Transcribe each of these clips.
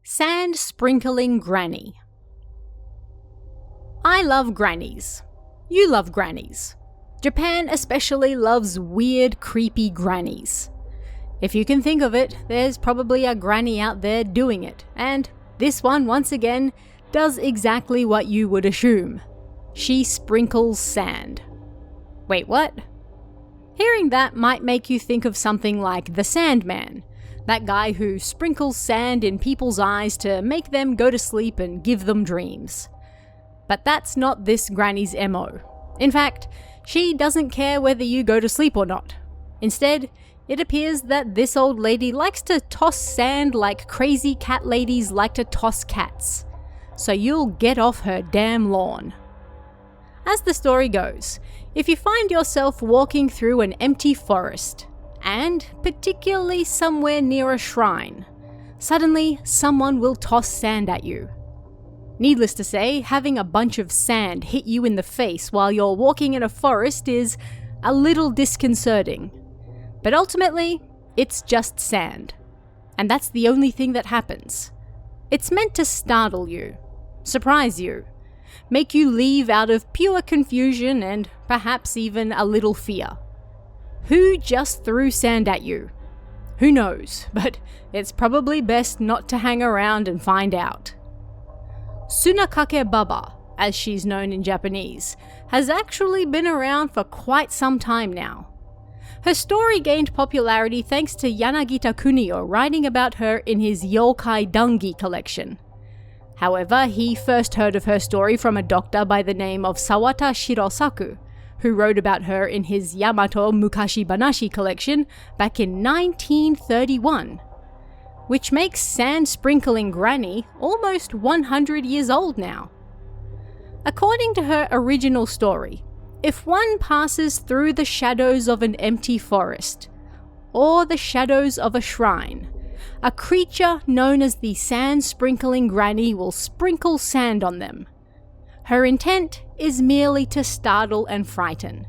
Sand sprinkling granny. I love grannies. You love grannies. Japan especially loves weird, creepy grannies. If you can think of it, there's probably a granny out there doing it, and this one, once again, does exactly what you would assume. She sprinkles sand. Wait, what? Hearing that might make you think of something like the Sandman, that guy who sprinkles sand in people's eyes to make them go to sleep and give them dreams. But that's not this granny's MO. In fact, she doesn't care whether you go to sleep or not. Instead, it appears that this old lady likes to toss sand like crazy cat ladies like to toss cats. So you'll get off her damn lawn. As the story goes, if you find yourself walking through an empty forest, and particularly somewhere near a shrine, suddenly someone will toss sand at you. Needless to say, having a bunch of sand hit you in the face while you're walking in a forest is a little disconcerting. But ultimately, it's just sand. And that's the only thing that happens. It's meant to startle you, surprise you, make you leave out of pure confusion and perhaps even a little fear. Who just threw sand at you? Who knows, but it's probably best not to hang around and find out. Tsunakake Baba, as she's known in Japanese, has actually been around for quite some time now. Her story gained popularity thanks to Yanagita Kunio writing about her in his Yokai Dangi collection. However, he first heard of her story from a doctor by the name of Sawata Shirosaku, who wrote about her in his Yamato Mukashi Banashi collection back in 1931, which makes Sand Sprinkling Granny almost 100 years old now. According to her original story, if one passes through the shadows of an empty forest, or the shadows of a shrine, a creature known as the Sand Sprinkling Granny will sprinkle sand on them. Her intent is merely to startle and frighten,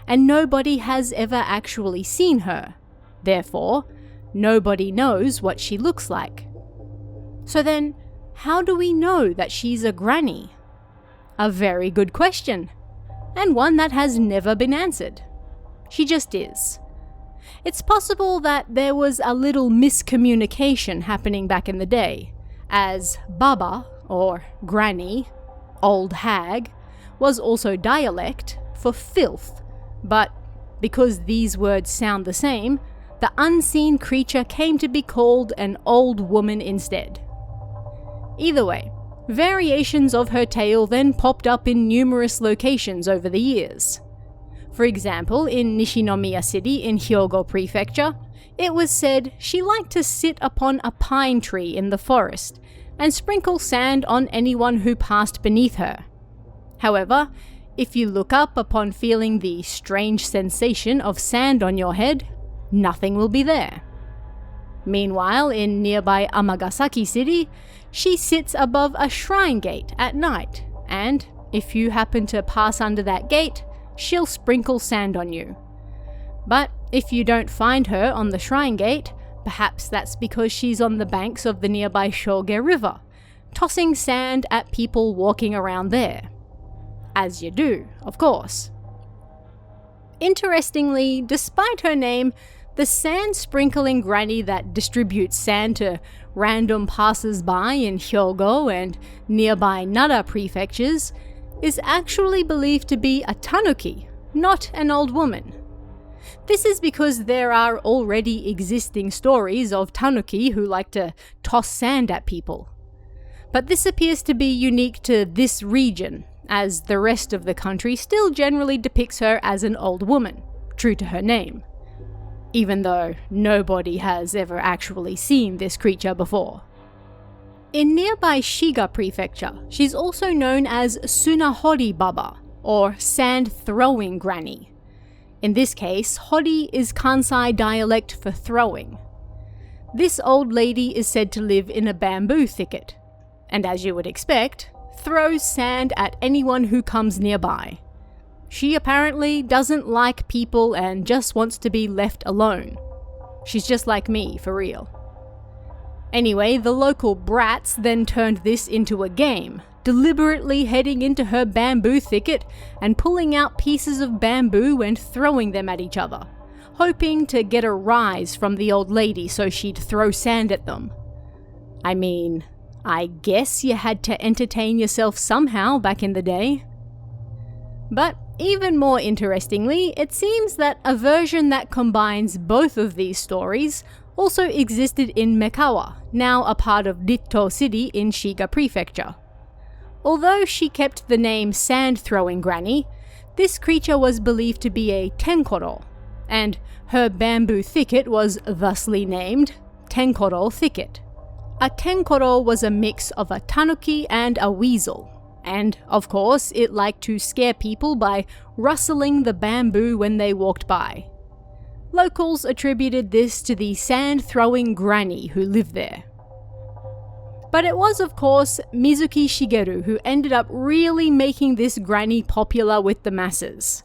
and nobody has ever actually seen her. Therefore, nobody knows what she looks like. So then, how do we know that she's a granny? A very good question, and one that has never been answered. She just is. It's possible that there was a little miscommunication happening back in the day, as Baba, or granny, old hag, was also dialect for filth, but because these words sound the same, the unseen creature came to be called an old woman instead. Either way, variations of her tale then popped up in numerous locations over the years. For example, in Nishinomiya City in Hyogo Prefecture, it was said she liked to sit upon a pine tree in the forest and sprinkle sand on anyone who passed beneath her. However, if you look up upon feeling the strange sensation of sand on your head, nothing will be there. Meanwhile, in nearby Amagasaki City, she sits above a shrine gate at night, and if you happen to pass under that gate, she'll sprinkle sand on you. But if you don't find her on the shrine gate, perhaps that's because she's on the banks of the nearby Shoge River, tossing sand at people walking around there. As you do, of course. Interestingly, despite her name, the sand sprinkling granny that distributes sand to random passers-by in Hyogo and nearby Nara prefectures is actually believed to be a tanuki, not an old woman. This is because there are already existing stories of tanuki who like to toss sand at people. But this appears to be unique to this region, as the rest of the country still generally depicts her as an old woman, true to her name, even though nobody has ever actually seen this creature before. In nearby Shiga Prefecture, she's also known as Tsunahori Baba, or sand-throwing granny. In this case, hori is Kansai dialect for throwing. This old lady is said to live in a bamboo thicket, and as you would expect, throws sand at anyone who comes nearby. She apparently doesn't like people and just wants to be left alone. She's just like me, for real. Anyway, the local brats then turned this into a game, deliberately heading into her bamboo thicket and pulling out pieces of bamboo and throwing them at each other, hoping to get a rise from the old lady so she'd throw sand at them. I mean, I guess you had to entertain yourself somehow back in the day. But even more interestingly, it seems that a version that combines both of these stories also existed in Mekawa, now a part of Ritto City in Shiga Prefecture. Although she kept the name Sand-Throwing Granny, this creature was believed to be a tenkoro, and her bamboo thicket was thusly named Tenkoro Thicket. A tenkoro was a mix of a tanuki and a weasel, and of course it liked to scare people by rustling the bamboo when they walked by. Locals attributed this to the sand-throwing granny who lived there. But it was of course Mizuki Shigeru who ended up really making this granny popular with the masses.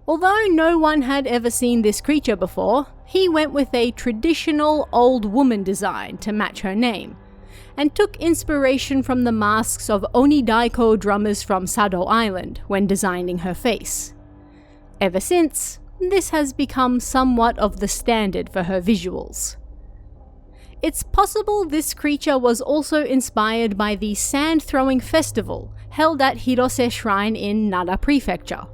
Although no one had ever seen this creature before, he went with a traditional old woman design to match her name, and took inspiration from the masks of Oni-Daiko drummers from Sado Island when designing her face. Ever since, this has become somewhat of the standard for her visuals. It's possible this creature was also inspired by the sand-throwing festival held at Hirose Shrine in Nara Prefecture.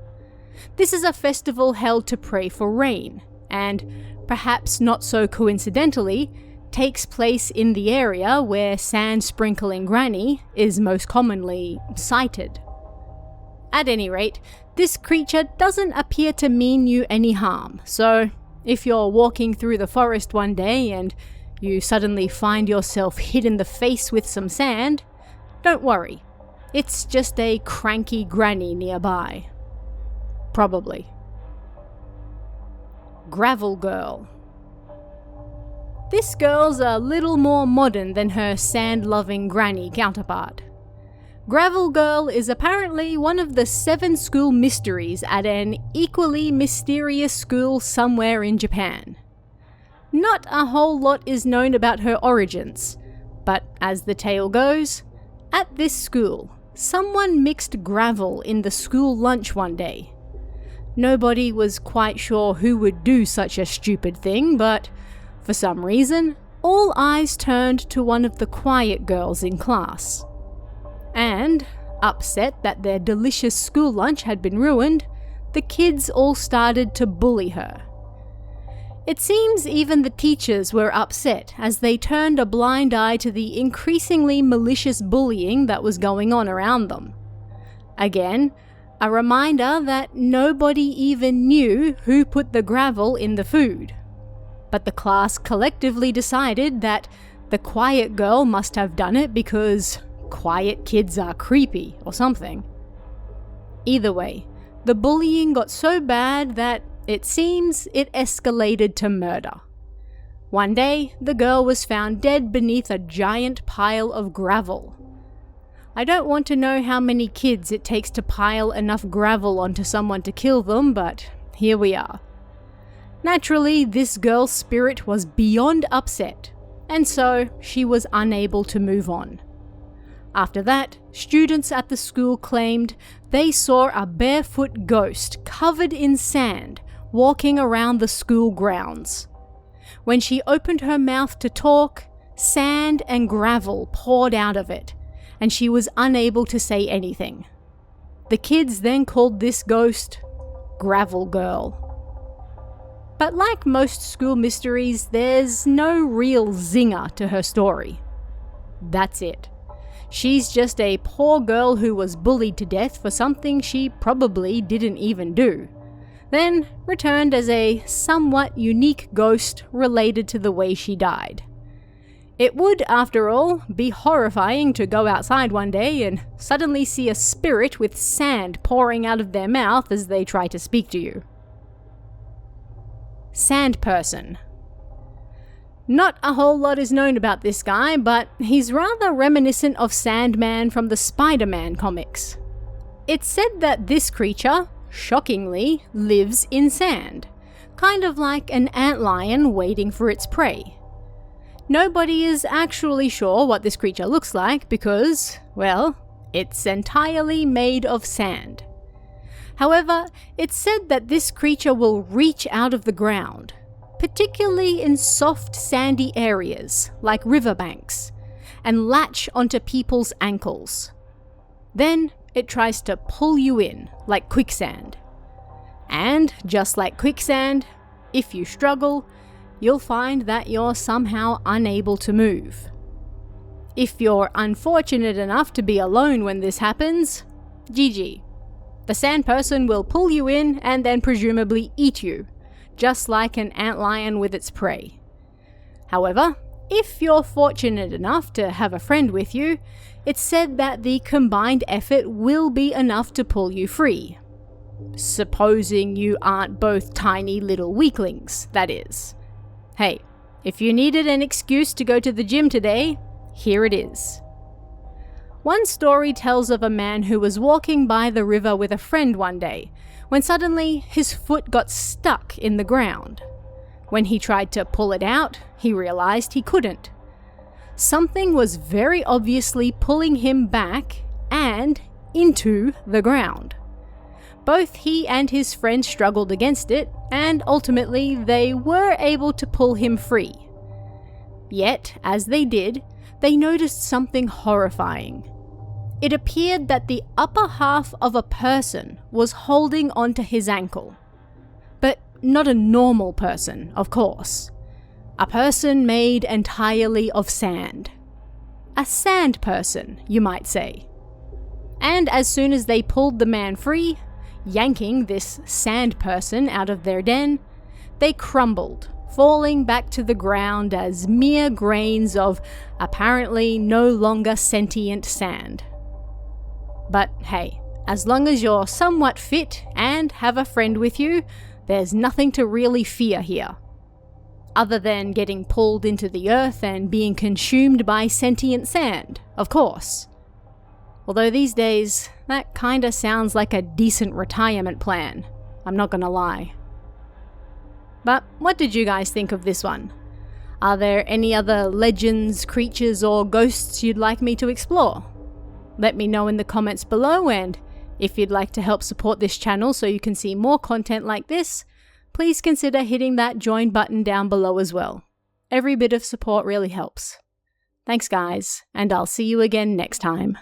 This is a festival held to pray for rain, and, perhaps not so coincidentally, takes place in the area where sand-sprinkling granny is most commonly sighted. At any rate, this creature doesn't appear to mean you any harm, so if you're walking through the forest one day and you suddenly find yourself hit in the face with some sand, don't worry. It's just a cranky granny nearby. Probably. Gravel Girl. This girl's a little more modern than her sand-loving granny counterpart. Gravel Girl is apparently one of the 7 school mysteries at an equally mysterious school somewhere in Japan. Not a whole lot is known about her origins, but as the tale goes, at this school, someone mixed gravel in the school lunch one day. Nobody was quite sure who would do such a stupid thing, but for some reason, all eyes turned to one of the quiet girls in class. And, upset that their delicious school lunch had been ruined, the kids all started to bully her. It seems even the teachers were upset as they turned a blind eye to the increasingly malicious bullying that was going on around them. Again, a reminder that nobody even knew who put the gravel in the food. But the class collectively decided that the quiet girl must have done it because quiet kids are creepy or something. Either way, the bullying got so bad that it seems it escalated to murder. One day, the girl was found dead beneath a giant pile of gravel. I don't want to know how many kids it takes to pile enough gravel onto someone to kill them, but here we are. Naturally, this girl's spirit was beyond upset, and so she was unable to move on. After that, students at the school claimed they saw a barefoot ghost covered in sand walking around the school grounds. When she opened her mouth to talk, sand and gravel poured out of it, and she was unable to say anything. The kids then called this ghost Gravel Girl. But like most school mysteries, there's no real zinger to her story. That's it. She's just a poor girl who was bullied to death for something she probably didn't even do, then returned as a somewhat unique ghost related to the way she died. It would, after all, be horrifying to go outside one day and suddenly see a spirit with sand pouring out of their mouth as they try to speak to you. Sand Person. Not a whole lot is known about this guy, but he's rather reminiscent of Sandman from the Spider-Man comics. It's said that this creature, shockingly, lives in sand, kind of like an antlion waiting for its prey. Nobody is actually sure what this creature looks like because, well, it's entirely made of sand. However, it's said that this creature will reach out of the ground, particularly in soft sandy areas like riverbanks, and latch onto people's ankles. Then it tries to pull you in like quicksand. And just like quicksand, if you struggle, you'll find that you're somehow unable to move. If you're unfortunate enough to be alone when this happens, GG. The sand person will pull you in and then presumably eat you, just like an antlion with its prey. However, if you're fortunate enough to have a friend with you, it's said that the combined effort will be enough to pull you free. Supposing you aren't both tiny little weaklings, that is. Hey, if you needed an excuse to go to the gym today, here it is. One story tells of a man who was walking by the river with a friend one day, when suddenly his foot got stuck in the ground. When he tried to pull it out, he realized he couldn't. Something was very obviously pulling him back and into the ground. Both he and his friend struggled against it, and ultimately they were able to pull him free. Yet, as they did, they noticed something horrifying. It appeared that the upper half of a person was holding onto his ankle. But not a normal person, of course. A person made entirely of sand. A sand person, you might say. And as soon as they pulled the man free, yanking this sand person out of their den, they crumbled, falling back to the ground as mere grains of apparently no longer sentient sand. But hey, as long as you're somewhat fit and have a friend with you, there's nothing to really fear here. Other than getting pulled into the earth and being consumed by sentient sand, of course. Although these days, that kinda sounds like a decent retirement plan, I'm not gonna lie. But what did you guys think of this one? Are there any other legends, creatures, or ghosts you'd like me to explore? Let me know in the comments below, and if you'd like to help support this channel so you can see more content like this, please consider hitting that join button down below as well. Every bit of support really helps. Thanks guys, and I'll see you again next time.